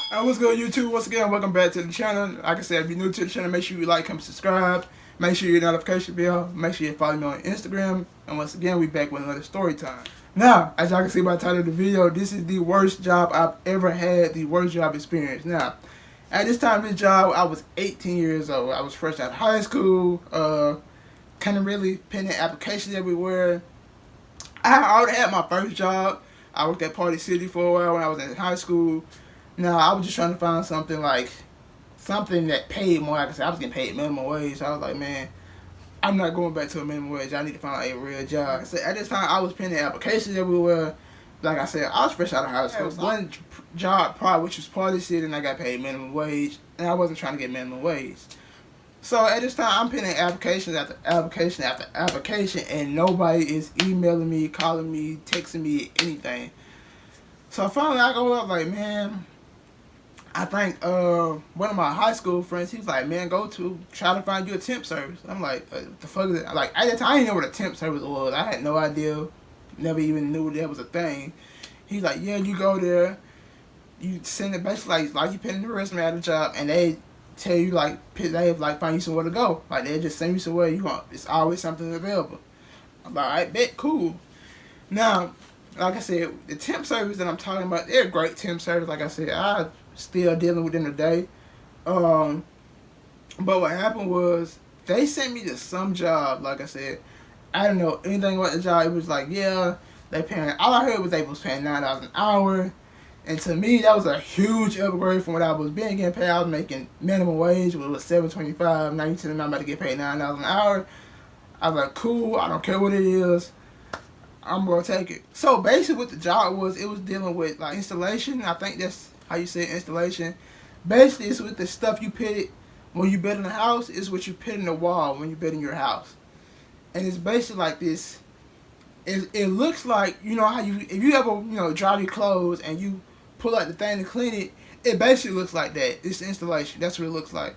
What's good, YouTube? Once again, welcome back to the channel. Like I said, if you're new to the channel, make sure you like, comment, subscribe. Make sure you notification bell. Make sure you follow me on Instagram. And once again, we back with another story time. Now, as y'all can see by the title of the video, this is the worst job I've ever had, the worst job experience. Now, at this time of this job, I was 18 years old. I was fresh out of high school, kind of really penning applications everywhere. I already had my first job. I worked at Party City for a while when I was in high school. Now, I was just trying to find something something that paid more. Like I said, I was getting paid minimum wage. So I was like, man, I'm not going back to a minimum wage. I need to find a real job. So at this time, I was penning applications everywhere. Like I said, I was fresh out of high school. One job probably, which was Party City, and I got paid minimum wage. And I wasn't trying to get minimum wage. So at this time, I'm penning applications after application after application, and nobody is emailing me, calling me, texting me, anything. So finally, I go up like, man, I think one of my high school friends, he was like, man, try to find you a temp service. I'm like, what the fuck is it? Like, at the time, I didn't know what a temp service was. I had no idea, never even knew that was a thing. He's like, yeah, you go there, you send it basically like you put in the resume at the job, and they tell you find you somewhere to go. Like, they just send you somewhere you want. It's always something available. I'm like, I bet, cool. Now, like I said, the temp service that I'm talking about, they're a great temp service. Like I said, I still dealing with them today. But what happened was they sent me to some job. Like I said, I didn't know anything about the job. It was like, yeah, they paying. All I heard was they was paying $9 an hour, and to me that was a huge upgrade from what I was getting paid. I was making minimum wage, which was $7.25. Now you telling me I'm about to get paid $9 an hour. I was like, cool. I don't care what it is. I'm gonna take it. So basically, what the job was, it was dealing with like installation. I think that's how you say installation. Basically, it's with the stuff you put it when you build in a house. It's what you put in the wall when you build in your house, and it's basically like this. It looks like, you know how if you ever dry your clothes and you pull out the thing to clean it. It basically looks like that. It's installation. That's what it looks like,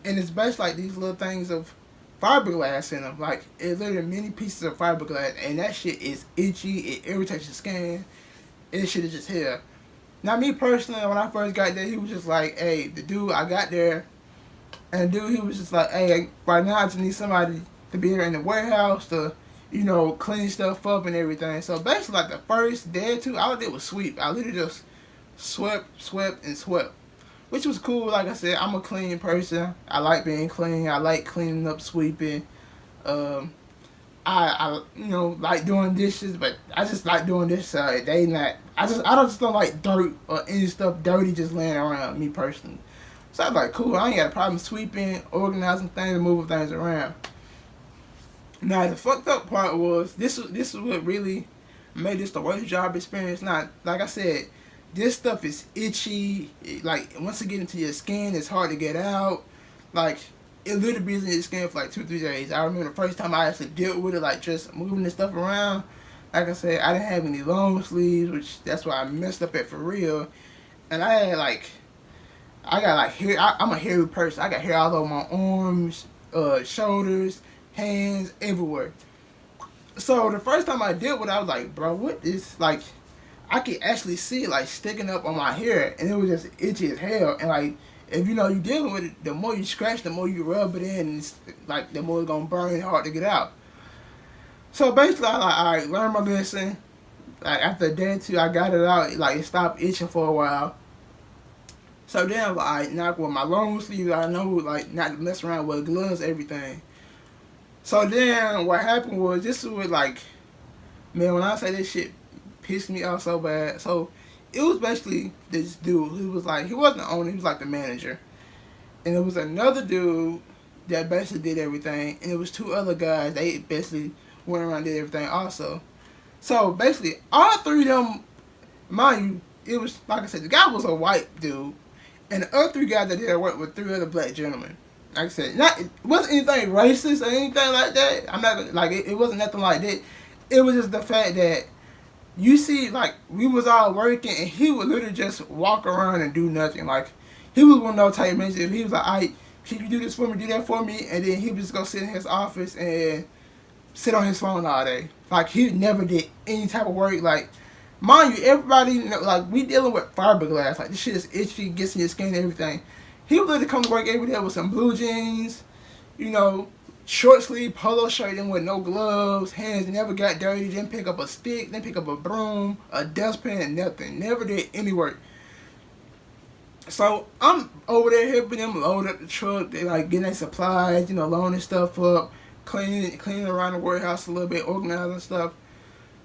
and it's basically like these little things of fiberglass in them. Like, it's literally many pieces of fiberglass, and that shit is itchy. It irritates your skin. It shit is just hell. Now, me personally, when I first got there, he was just like, hey, the dude, I got there, and the dude, he was just like, hey, right now I just need somebody to be here in the warehouse to, clean stuff up and everything. So basically, like the first day or two, all I did was sweep. I literally just swept, and swept. Which was cool. Like I said, I'm a clean person. I like being clean. I like cleaning up, sweeping. Um, I like doing dishes, but I just like doing this. They not. I just don't like dirt or any stuff dirty just laying around. Me personally. So I was like, cool. I ain't got a problem sweeping, organizing things, and moving things around. Now the fucked up part was this is what really made this the worst job experience. Not like I said, this stuff is itchy. Like, once it get into your skin, it's hard to get out. Like, it literally be in your skin for like 2-3 days. I remember the first time I actually dealt with it, like just moving this stuff around. Like I said, I didn't have any long sleeves, which that's why I messed up at for real. And I got like hair. I'm a hairy person. I got hair all over my arms, shoulders, hands, everywhere. So the first time I dealt with it, I was like, bro, what is like? I could actually see it like sticking up on my hair, and it was just itchy as hell. And like, if you're dealing with it, the more you scratch, the more you rub it in, and it's like the more it's gonna burn hard to get out. So basically, I learned my lesson. Like, after a day or two, I got it out. Like, it stopped itching for a while. So then I was like, alright, now with my long sleeves, I know like not to mess around with gloves, everything. So then what happened was, this was like, man, when I say this shit pissed me off so bad. So it was basically this dude who was like, he wasn't the owner, he was like the manager. And it was another dude that basically did everything, and it was two other guys. They basically went around and did everything also. So basically, all three of them, mind you, it was, like I said, the guy was a white dude, and the other three guys that did their work were three other black gentlemen. Like I said, it wasn't anything racist or anything like that. I'm not, like, it wasn't nothing like that. It was just the fact that, you see, like, we was all working, and he would literally just walk around and do nothing. Like, he was one of those type men. If he was like, alright, can you do this for me, do that for me, and then he would just go sit in his office and sit on his phone all day. Like, he never did any type of work. Like, Mind you, everybody, you know, like, we dealing with fiberglass. Like, this shit is itchy, gets in your skin and everything. He would literally come to work every day with some blue jeans, you know, short sleeve polo shirt and with no gloves, hands never got dirty, didn't pick up a stick, didn't pick up a broom, a dustpan, nothing. Never did any work. So I'm over there helping them load up the truck. They like getting their supplies, you know, loading stuff up, cleaning around the warehouse a little bit, organizing stuff.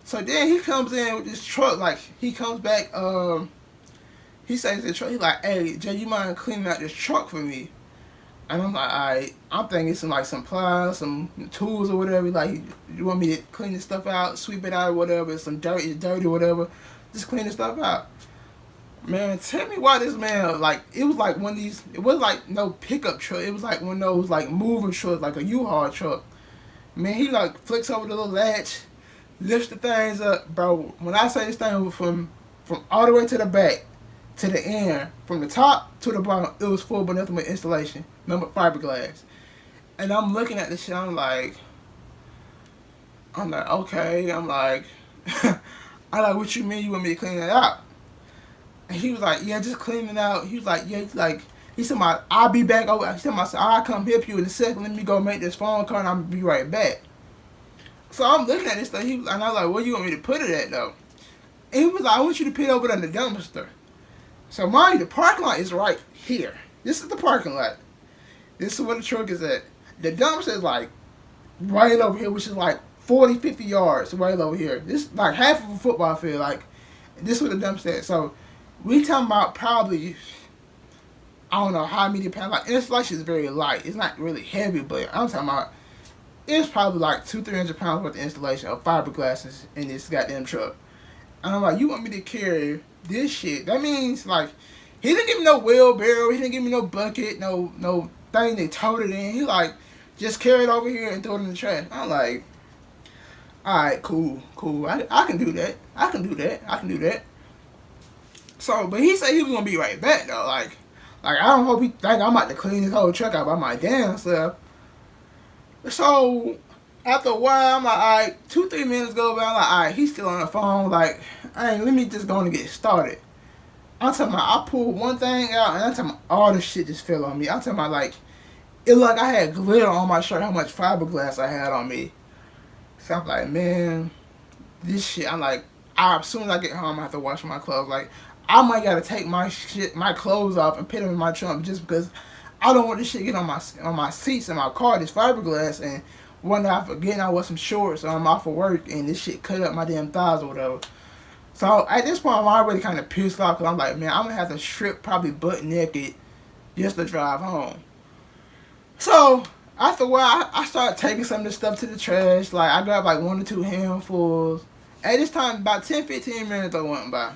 So then he comes in with this truck, like he comes back, he says to the truck, he's like, "Hey Jay, you mind cleaning out this truck for me?" And I'm like, "Alright." I'm thinking some pliers, some tools or whatever. Like, you want me to clean this stuff out, sweep it out or whatever, some dirt is dirty or whatever. Just clean this stuff out. Man, tell me why this man, like, it was like one of these, it wasn't like no pickup truck, it was like one of those like moving trucks, like a U-Haul truck. Man, he like flicks over the little latch, lifts the things up, bro. When I say this thing was from all the way to the back, to the end, from the top to the bottom, it was full but nothing but installation, number fiberglass. And I'm looking at this shit, I'm like, okay, I'm like, what you mean you want me to clean it out? And he was like, "Yeah, just clean it out." He was like, "Yeah," he said, "I'll be back over." He said, "I'll come help you in a second. Let me go make this phone call and I'll be right back." So I'm looking at this thing, and I was like, "Where you want me to put it at, though?" And he was like, "I want you to put it over in the dumpster." So mind you, the parking lot is right here. This is the parking lot. This is where the truck is at. The dumpster is like right over here, which is like 40, 50 yards right over here. This is like half of a football field. Like, this is where the dumpster is. So we talking about probably, I don't know how many pounds. Like, installation is very light. It's not really heavy, but I'm talking about, it's probably like 200-300 pounds worth of installation of fiberglasses in this goddamn truck. And I'm like, you want me to carry this shit? That means, like, he didn't give me no wheelbarrow. He didn't give me no bucket, no thing they towed it in. He like, just carry it over here and throw it in the trash. I'm like, alright, cool. I can do that. I can do that. So, but he said he was gonna be right back though. Like I don't hope he think I'm about to clean this whole truck out by my damn self. So after a while, I'm like, alright, 2-3 minutes go by. I'm like, alright, he's still on the phone. Like, hey, let me just go and get started. I'm talking about, I pulled one thing out, and I'm talking about all the shit just fell on me. I'm talking about, like, it looked like I had glitter on my shirt, how much fiberglass I had on me. So I'm like, man, this shit. I'm like, as soon as I get home, I have to wash my clothes. Like, I might gotta take my clothes off and put them in my trunk just because I don't want this shit get on my seats in my car. This fiberglass, and one day I forget I wore some shorts, or I'm off of work, and this shit cut up my damn thighs or whatever. So at this point, I'm already kind of pissed off because I'm like, man, I'm gonna have to strip probably butt naked just to drive home. So after a while, I started taking some of this stuff to the trash. Like, I grabbed like 1 or 2 handfuls. At this time, about 10-15 minutes I went by.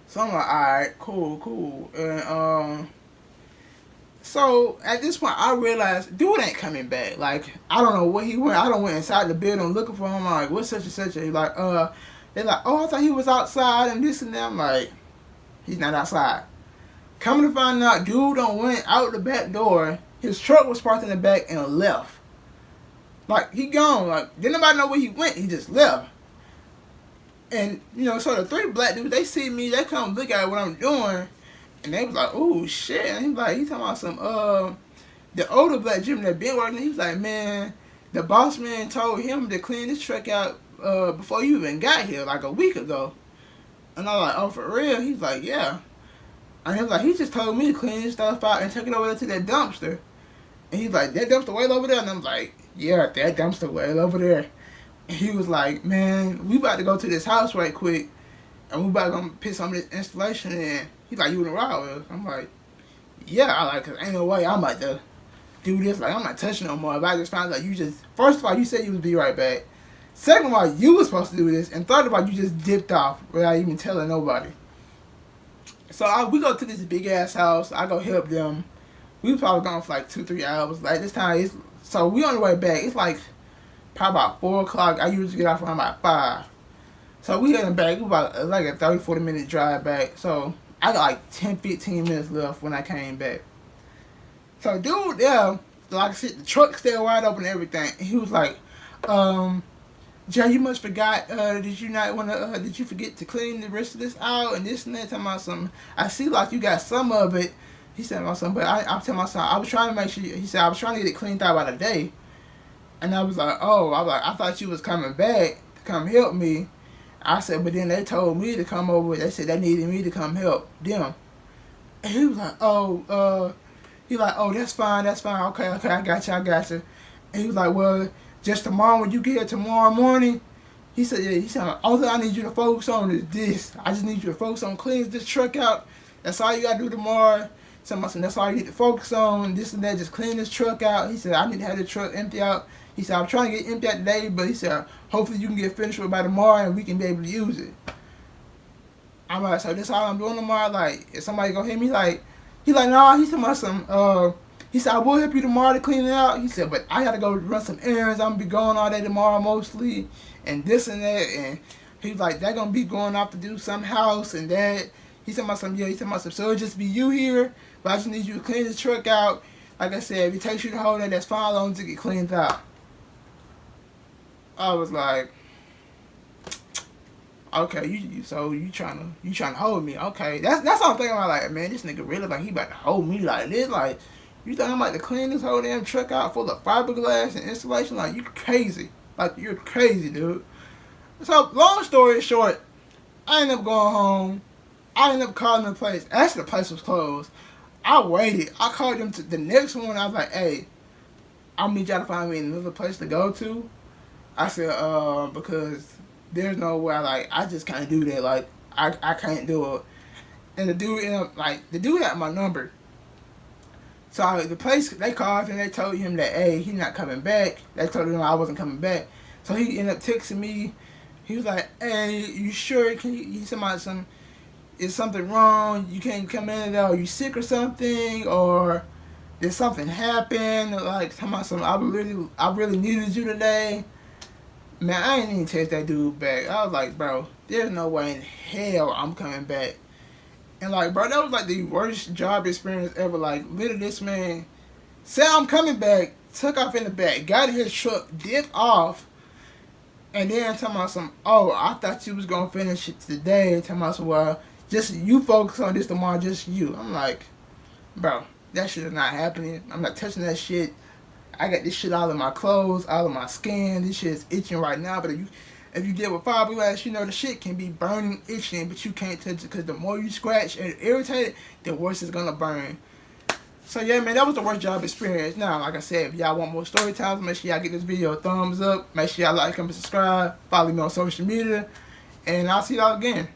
So I'm like, alright, cool. And so at this point I realized dude ain't coming back. Like, I don't know where he went. I done went inside the building looking for him. I'm like, what's such and such? He's like, they're like, oh, I thought he was outside and this and that. I'm like, he's not outside. Coming to find out, dude done went out the back door. His truck was parked in the back and left. Like, he gone. Like, didn't nobody know where he went. He just left. And, you know, so the 3 black dudes, they see me, they come look at what I'm doing, and they was like, oh, shit. And he talking about some, the older black gentleman that been working, he was like, man, the boss man told him to clean this truck out, before you even got here, like a week ago. And I was like, oh, for real? He's like, yeah. And he was like, he just told me to clean this stuff out and take it over there to that dumpster. And he's like, that dumpster way over there? And I'm like, yeah, that dumpster way over there. He was like, man, we about to go to this house right quick, and we about to go put some of this installation in. He's like, you in the ride with us? I'm like, yeah. I like, cause ain't no way I'm about to do this. Like, I'm not touching no more. If I just found out you just, first of all, you said you would be right back. Second of all, you was supposed to do this. And third of all, you just dipped off without even telling nobody. So we go to this big ass house. I go help them. We probably gone for like 2-3 hours. Like, this time, so we on the way back. It's like probably about 4 o'clock. I usually get off around about 5. So we heading back. It was about like a 30-40 minute drive back. So I got like 10-15 minutes left when I came back. So dude, yeah, like I said, the truck still wide open and everything. And he was like, Jay, you must forgot. Did you not want to? Did you forget to clean the rest of this out and this and that? Talking about something. I see like you got some of it. He said about something, but I'm telling my son I was trying to make sure. He said I was trying to get it cleaned out by the day, and I was like, oh, I was like, I thought you was coming back to come help me. I said, but then they told me to come over. They said they needed me to come help them. And he was like, he like, oh, that's fine, okay, I got you. And he was like, well, just tomorrow when you get here tomorrow morning, he said, yeah, he said, all that I need you to focus on is this. I just need you to focus on cleaning this truck out. That's all you gotta do tomorrow. Somebody, that's all you need to focus on, this and that, just clean this truck out. He said, I need to have the truck empty out. He said, I'm trying to get empty out today, but he said, hopefully you can get finished with it by tomorrow and we can be able to use it. I'm like, so this all I'm doing tomorrow? Like, if somebody gonna hit me, like, he like, nah, he's talking about some, he said, I will help you tomorrow to clean it out. He said, but I gotta go run some errands. I'm gonna be gone all day tomorrow mostly, and this and that. And he was like, they're gonna be going off to do some house and that. He's talking about some, yeah, he's talking about some, so it'll just be you here, but I just need you to clean this truck out. Like I said, if it takes you the whole day, that's fine, as long as it get cleaned out. I was like, okay, you trying to hold me? Okay, that's what I'm thinking about. Like, man, this nigga really like he about to hold me like this. Like, you think I'm about to clean this whole damn truck out full of fiberglass and insulation? Like, you crazy? Like, you're crazy, dude. So, long story short, I ended up going home. I ended up calling the place. Actually, the place was closed. I waited. I called them to the next one. I was like, hey, I'll need y'all to find me another place to go to. I said, because there's no way, like, I just can't do that. Like, I can't do it. And the dude ended up, like, the dude had my number. So the place, they called and they told him that, hey, he's not coming back. They told him I wasn't coming back. So he ended up texting me. He was like, hey, you sure? Can you, he said something, is something wrong? You can't come in there? Are you sick or something? Or did something happen? Like, something, I really needed you today. Man, I ain't even text that dude back. I was like, bro, there's no way in hell I'm coming back. And like, bro, that was like the worst job experience ever. Like, literally, this man said I'm coming back, took off in the back, got in his truck, dipped off, and then talking about some, oh, I thought you was gonna finish it today. Talking about some, well, just you focus on this tomorrow, just you. I'm like, bro, that shit is not happening. I'm not touching that shit. I got this shit all in my clothes, all in my skin. This shit is itching right now. But if you deal with fiberglass, you know the shit can be burning, itching, but you can't touch it because the more you scratch and irritate it, the worse it's gonna burn. So yeah, man, that was the worst job experience. Now, like I said, if y'all want more story times, make sure y'all give this video a thumbs up. Make sure y'all like, comment, subscribe. Follow me on social media, and I'll see y'all again.